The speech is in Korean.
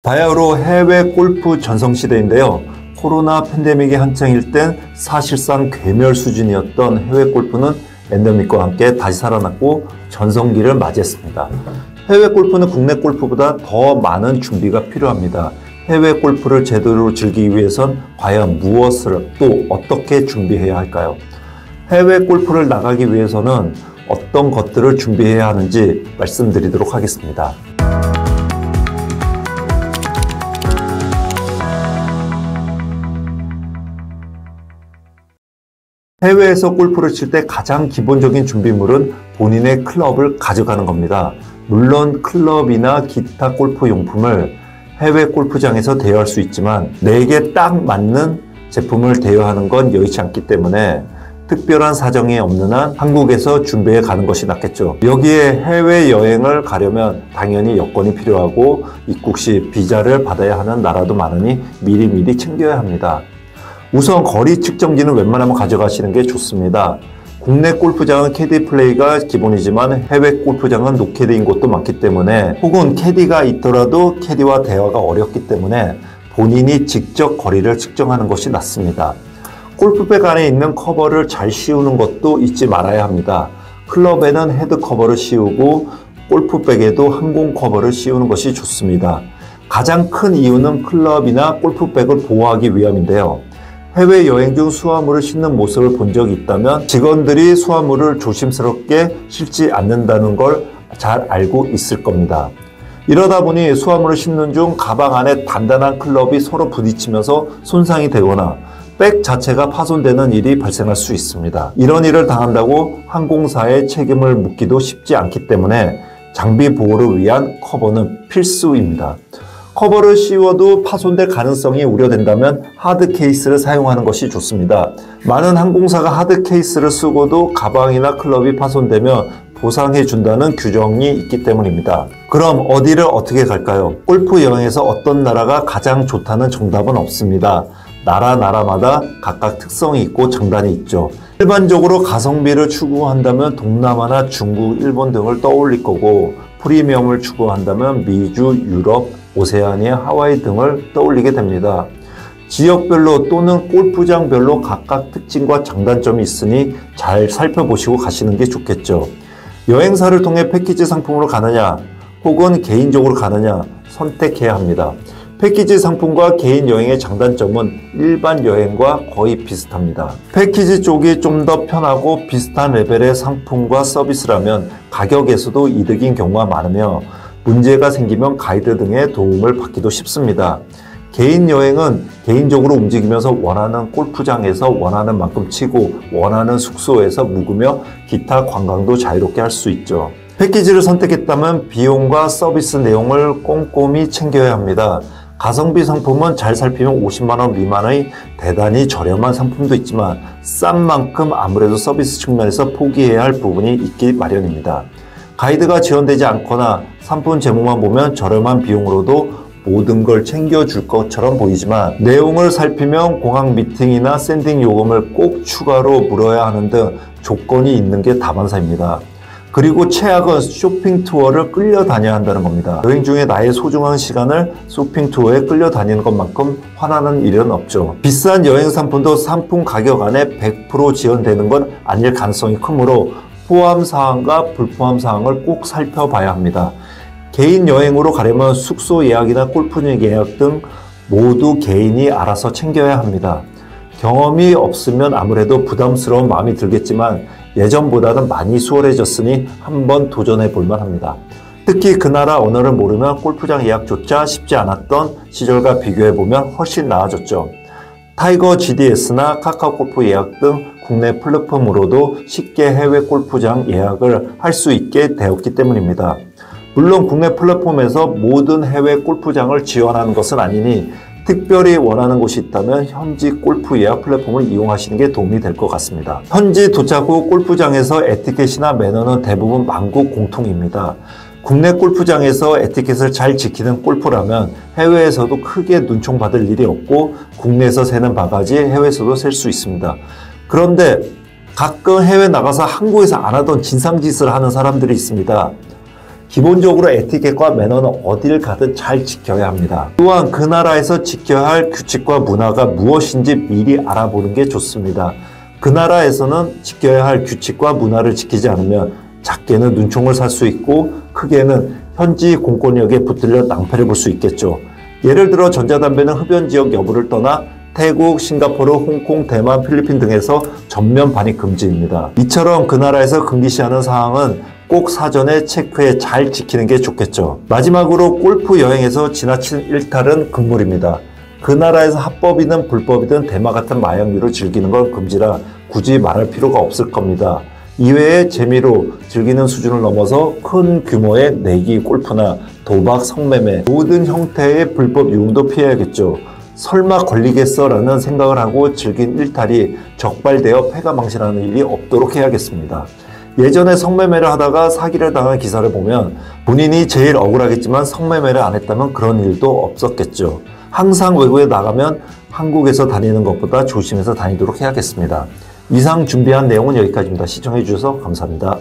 바야흐로 해외 골프 전성시대인데요. 코로나 팬데믹이 한창일 땐 사실상 괴멸 수준이었던 해외 골프는 엔데믹과 함께 다시 살아났고 전성기를 맞이했습니다. 해외 골프는 국내 골프보다 더 많은 준비가 필요합니다. 해외 골프를 제대로 즐기기 위해선 과연 무엇을 또 어떻게 준비해야 할까요? 해외 골프를 나가기 위해서는 어떤 것들을 준비해야 하는지 말씀드리도록 하겠습니다. 해외에서 골프를 칠 때 가장 기본적인 준비물은 본인의 클럽을 가져가는 겁니다. 물론 클럽이나 기타 골프 용품을 해외 골프장에서 대여할 수 있지만 내게 딱 맞는 제품을 대여하는 건 여의치 않기 때문에 특별한 사정이 없는 한 한국에서 준비해 가는 것이 낫겠죠. 여기에 해외여행을 가려면 당연히 여권이 필요하고 입국 시 비자를 받아야 하는 나라도 많으니 미리미리 챙겨야 합니다. 우선 거리 측정기는 웬만하면 가져가시는 게 좋습니다. 국내 골프장은 캐디 플레이가 기본이지만 해외 골프장은 노캐디인 곳도 많기 때문에 혹은 캐디가 있더라도 캐디와 대화가 어렵기 때문에 본인이 직접 거리를 측정하는 것이 낫습니다. 골프백 안에 있는 커버를 잘 씌우는 것도 잊지 말아야 합니다. 클럽에는 헤드 커버를 씌우고 골프백에도 항공 커버를 씌우는 것이 좋습니다. 가장 큰 이유는 클럽이나 골프백을 보호하기 위함인데요. 해외여행 중 수화물을 싣는 모습을 본 적이 있다면 직원들이 수화물을 조심스럽게 싣지 않는다는 걸 잘 알고 있을 겁니다. 이러다 보니 수화물을 싣는 중 가방 안에 단단한 클럽이 서로 부딪히면서 손상이 되거나 백 자체가 파손되는 일이 발생할 수 있습니다. 이런 일을 당한다고 항공사에 책임을 묻기도 쉽지 않기 때문에 장비 보호를 위한 커버는 필수입니다. 커버를 씌워도 파손될 가능성이 우려된다면 하드 케이스를 사용하는 것이 좋습니다. 많은 항공사가 하드 케이스를 쓰고도 가방이나 클럽이 파손되면 보상해 준다는 규정이 있기 때문입니다. 그럼 어디를 어떻게 갈까요? 골프 여행에서 어떤 나라가 가장 좋다는 정답은 없습니다. 나라마다 각각 특성이 있고 장단이 있죠. 일반적으로 가성비를 추구한다면 동남아나 중국, 일본 등을 떠올릴 거고 프리미엄을 추구한다면 미주, 유럽, 오세아니아, 하와이 등을 떠올리게 됩니다. 지역별로 또는 골프장별로 각각 특징과 장단점이 있으니 잘 살펴보시고 가시는 게 좋겠죠. 여행사를 통해 패키지 상품으로 가느냐 혹은 개인적으로 가느냐 선택해야 합니다. 패키지 상품과 개인 여행의 장단점은 일반 여행과 거의 비슷합니다. 패키지 쪽이 좀 더 편하고 비슷한 레벨의 상품과 서비스라면 가격에서도 이득인 경우가 많으며 문제가 생기면 가이드 등의 도움을 받기도 쉽습니다. 개인 여행은 개인적으로 움직이면서 원하는 골프장에서 원하는 만큼 치고 원하는 숙소에서 묵으며 기타 관광도 자유롭게 할 수 있죠. 패키지를 선택했다면 비용과 서비스 내용을 꼼꼼히 챙겨야 합니다. 가성비 상품은 잘 살피면 50만 원 미만의 대단히 저렴한 상품도 있지만 싼 만큼 아무래도 서비스 측면에서 포기해야 할 부분이 있기 마련입니다. 가이드가 지원되지 않거나 상품 제목만 보면 저렴한 비용으로도 모든 걸 챙겨줄 것처럼 보이지만 내용을 살피면 공항 미팅이나 샌딩 요금을 꼭 추가로 물어야 하는 등 조건이 있는 게 다반사입니다. 그리고 최악은 쇼핑 투어를 끌려다녀야 한다는 겁니다. 여행 중에 나의 소중한 시간을 쇼핑 투어에 끌려다니는 것만큼 화나는 일은 없죠. 비싼 여행 상품도 상품 가격 안에 100% 지원되는 건 아닐 가능성이 크므로 포함 사항과 불포함 사항을 꼭 살펴봐야 합니다. 개인 여행으로 가려면 숙소 예약이나 골프장 예약 등 모두 개인이 알아서 챙겨야 합니다. 경험이 없으면 아무래도 부담스러운 마음이 들겠지만 예전보다는 많이 수월해졌으니 한번 도전해 볼만 합니다. 특히 그 나라 언어를 모르면 골프장 예약조차 쉽지 않았던 시절과 비교해 보면 훨씬 나아졌죠. 타이거 GDS나 카카오골프 예약 등 국내 플랫폼으로도 쉽게 해외 골프장 예약을 할 수 있게 되었기 때문입니다. 물론 국내 플랫폼에서 모든 해외 골프장을 지원하는 것은 아니니 특별히 원하는 곳이 있다면 현지 골프 예약 플랫폼을 이용하시는 게 도움이 될 것 같습니다. 현지 도착 후 골프장에서 에티켓이나 매너는 대부분 만국 공통입니다. 국내 골프장에서 에티켓을 잘 지키는 골프라면 해외에서도 크게 눈총받을 일이 없고 국내에서 새는 바가지 해외에서도 셀 수 있습니다. 그런데 가끔 해외 나가서 한국에서 안 하던 진상짓을 하는 사람들이 있습니다. 기본적으로 에티켓과 매너는 어딜 가든 잘 지켜야 합니다. 또한 그 나라에서 지켜야 할 규칙과 문화가 무엇인지 미리 알아보는 게 좋습니다. 그 나라에서는 지켜야 할 규칙과 문화를 지키지 않으면 작게는 눈총을 살 수 있고 크게는 현지 공권력에 붙들려 낭패를 볼 수 있겠죠. 예를 들어 전자담배는 흡연지역 여부를 떠나 태국, 싱가포르, 홍콩, 대만, 필리핀 등에서 전면 반입 금지입니다. 이처럼 그 나라에서 금기시하는 사항은 꼭 사전에 체크해 잘 지키는 게 좋겠죠. 마지막으로 골프 여행에서 지나친 일탈은 금물입니다. 그 나라에서 합법이든 불법이든 대마 같은 마약류를 즐기는 건 금지라 굳이 말할 필요가 없을 겁니다. 이외에 재미로 즐기는 수준을 넘어서 큰 규모의 내기 골프나 도박, 성매매 모든 형태의 불법 유흥도 피해야겠죠. 설마 걸리겠어 라는 생각을 하고 즐긴 일탈이 적발되어 패가망신하는 일이 없도록 해야겠습니다. 예전에 성매매를 하다가 사기를 당한 기사를 보면 본인이 제일 억울하겠지만 성매매를 안 했다면 그런 일도 없었겠죠. 항상 외국에 나가면 한국에서 다니는 것보다 조심해서 다니도록 해야겠습니다. 이상 준비한 내용은 여기까지입니다. 시청해 주셔서 감사합니다.